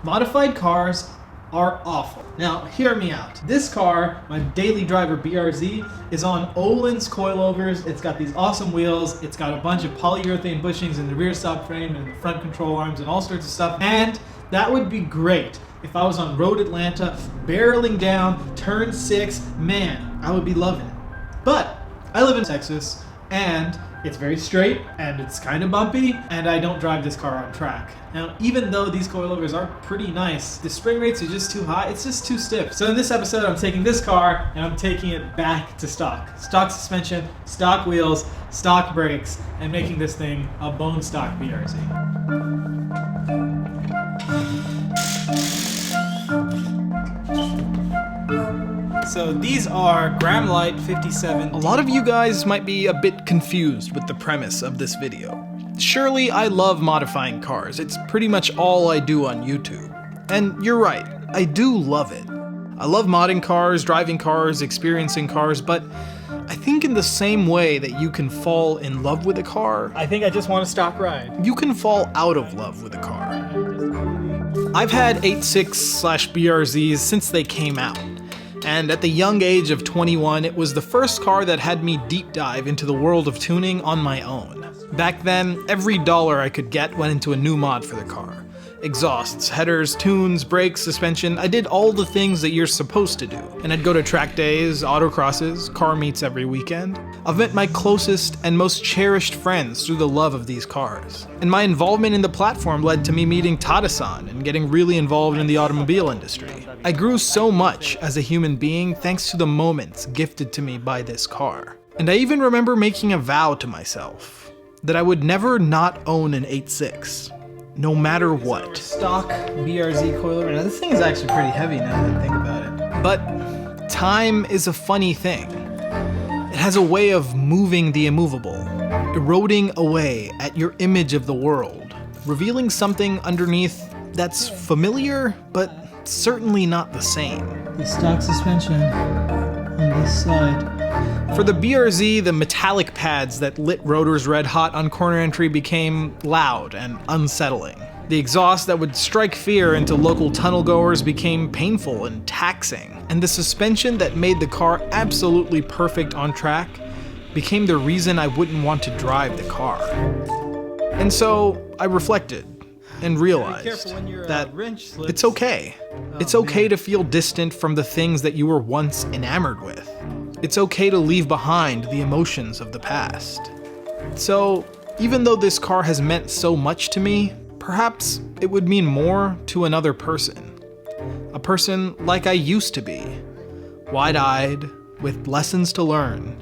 Modified cars are awful. Now, hear me out. This car, my daily driver BRZ, is on Öhlins coilovers. It's got these awesome wheels. It's got a bunch of polyurethane bushings in the rear subframe and the front control arms and all sorts of stuff. And that would be great if I was on Road Atlanta, barreling down, turn 6, man, I would be loving it. But I live in Texas, and it's very straight, and it's kind of bumpy, and I don't drive this car on track. Now, even though these coilovers are pretty nice, the spring rates are just too high. It's just too stiff. So in this episode, I'm taking this car, and I'm taking it back to stock. Stock suspension, stock wheels, stock brakes, and making this thing a bone stock BRZ. So these are Gramlite 57. A lot of you guys might be a bit confused with the premise of this video. Surely I love modifying cars. It's pretty much all I do on YouTube. And you're right, I do love it. I love modding cars, driving cars, experiencing cars, but I think in the same way that you can fall in love with a car, I think I just want a stock ride. you can fall out of love with a car. I've had 86/BRZs since they came out. And at the young age of 21, it was the first car that had me deep dive into the world of tuning on my own. Back then, every dollar I could get went into a new mod for the car. Exhausts, headers, tunes, brakes, suspension, I did all the things that you're supposed to do. And I'd go to track days, autocrosses, car meets every weekend. I've met my closest and most cherished friends through the love of these cars. And my involvement in the platform led to me meeting Tada-san and getting really involved in the automobile industry. I grew so much as a human being thanks to the moments gifted to me by this car. And I even remember making a vow to myself that I would never not own an 86. No matter what. Stock BRZ coilover. Now this thing is actually pretty heavy now that I think about it. But time is a funny thing. It has a way of moving the immovable, eroding away at your image of the world, revealing something underneath that's familiar, but certainly not the same. The stock suspension on this side. For the BRZ, the metallic pads that lit rotors red hot on corner entry became loud and unsettling. The exhaust that would strike fear into local tunnel goers became painful and taxing. And the suspension that made the car absolutely perfect on track became the reason I wouldn't want to drive the car. And so I reflected and realized that it's okay. It's okay to feel distant from the things that you were once enamored with. It's okay to leave behind the emotions of the past. So, even though this car has meant so much to me, perhaps it would mean more to another person. A person like I used to be. Wide-eyed, with lessons to learn,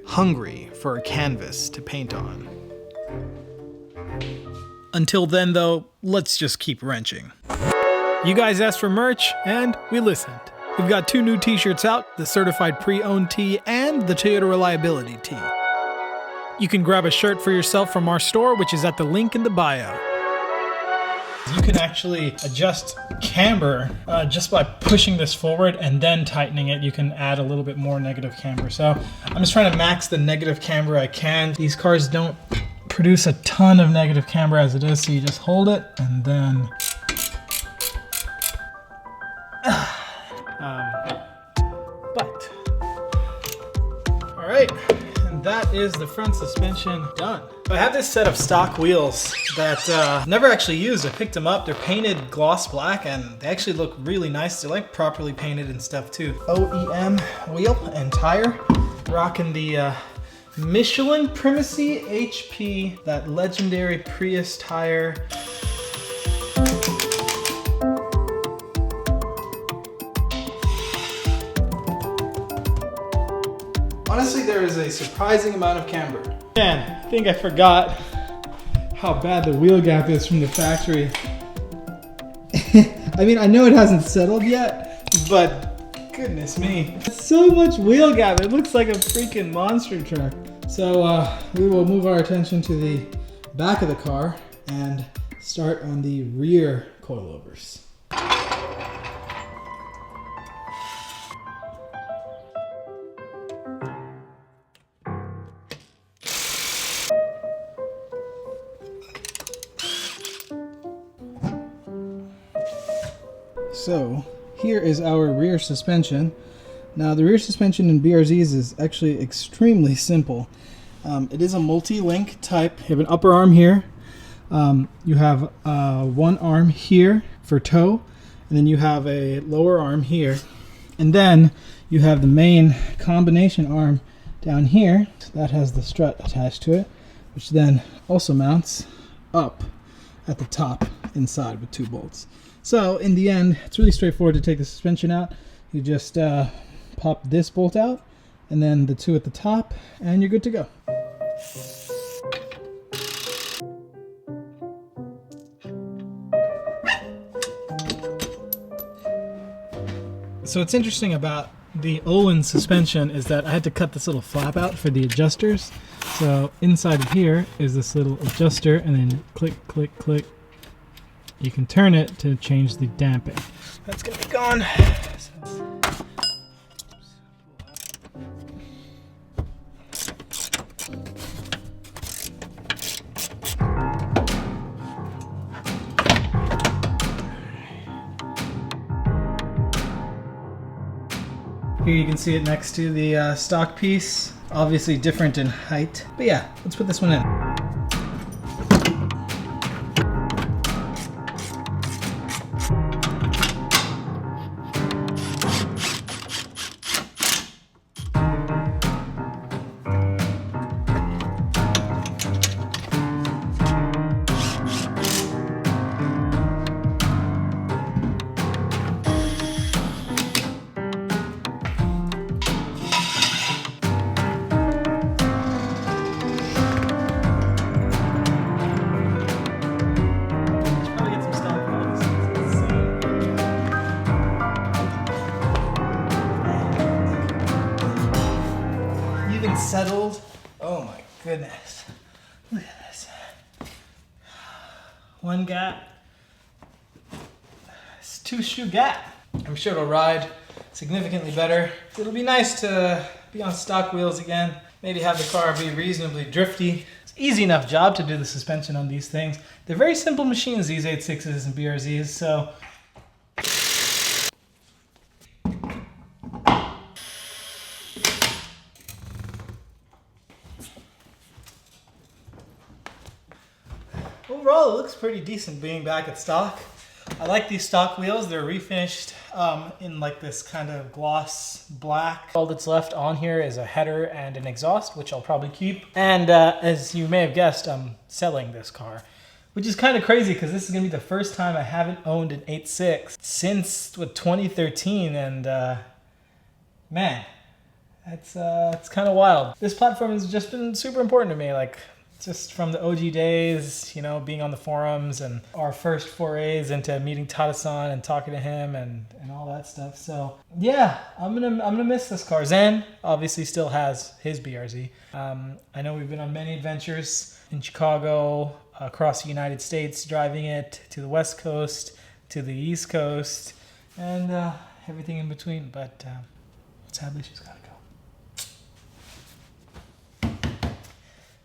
hungry for a canvas to paint on. Until then, though, let's just keep wrenching. You guys asked for merch, and we listened. We've got 2 new t-shirts out, the Certified Pre-Owned tee and the Toyota Reliability tee. You can grab a shirt for yourself from our store, which is at the link in the bio. You can actually adjust camber just by pushing this forward and then tightening it. You can add a little bit more negative camber. So I'm just trying to max the negative camber I can. These cars don't produce a ton of negative camber as it is, so you just hold it and then all right, and that is the front suspension done. I have this set of stock wheels that never actually used. I picked them up. They're painted gloss black and they actually look really nice. They're like properly painted and stuff too. OEM wheel and tire. Rocking the Michelin Primacy HP, that legendary Prius tire. Honestly, there is a surprising amount of camber. Man, I think I forgot how bad the wheel gap is from the factory. I mean, I know it hasn't settled yet, but goodness me. So much wheel gap, it looks like a freaking monster truck. So we will move our attention to the back of the car and start on the rear coilovers. So here is our rear suspension. Now the rear suspension in BRZs is actually extremely simple. It is a multi-link type. You have an upper arm here. You have one arm here for toe, and then you have a lower arm here. And then you have the main combination arm down here. That has the strut attached to it, which then also mounts up at the top inside with 2 bolts. So in the end, it's really straightforward to take the suspension out. You just pop this bolt out and then the 2 at the top, and you're good to go. So what's interesting about the Olin suspension is that I had to cut this little flap out for the adjusters. So inside of here is this little adjuster, and then click, click, click. You can turn it to change the damping. That's gonna be gone. Here you can see it next to the stock piece. Obviously different in height. But yeah, let's put this one in. Settled. Oh my goodness. Look at this. One gap. It's 2 shoe gap. I'm sure it'll ride significantly better. It'll be nice to be on stock wheels again. Maybe have the car be reasonably drifty. It's an easy enough job to do the suspension on these things. They're very simple machines, these 86s and BRZs, so overall, it looks pretty decent being back at stock. I like these stock wheels. They're refinished in like this kind of gloss black. All that's left on here is a header and an exhaust, which I'll probably keep. And as you may have guessed, I'm selling this car, which is kind of crazy because this is going to be the first time I haven't owned an 8.6 since 2013. And man, it's kind of wild. This platform has just been super important to me. Like, just from the OG days, you know, being on the forums and our first forays into meeting Tata-san and talking to him and all that stuff. So yeah, I'm gonna miss this car. Zen obviously still has his BRZ. I know we've been on many adventures in Chicago, across the United States, driving it to the West Coast, to the East Coast, and everything in between. But sadly, she's gotta go.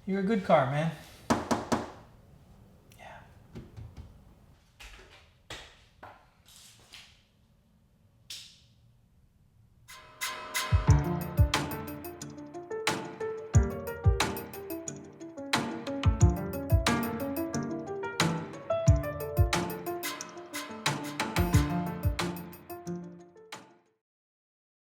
You're a good car, man.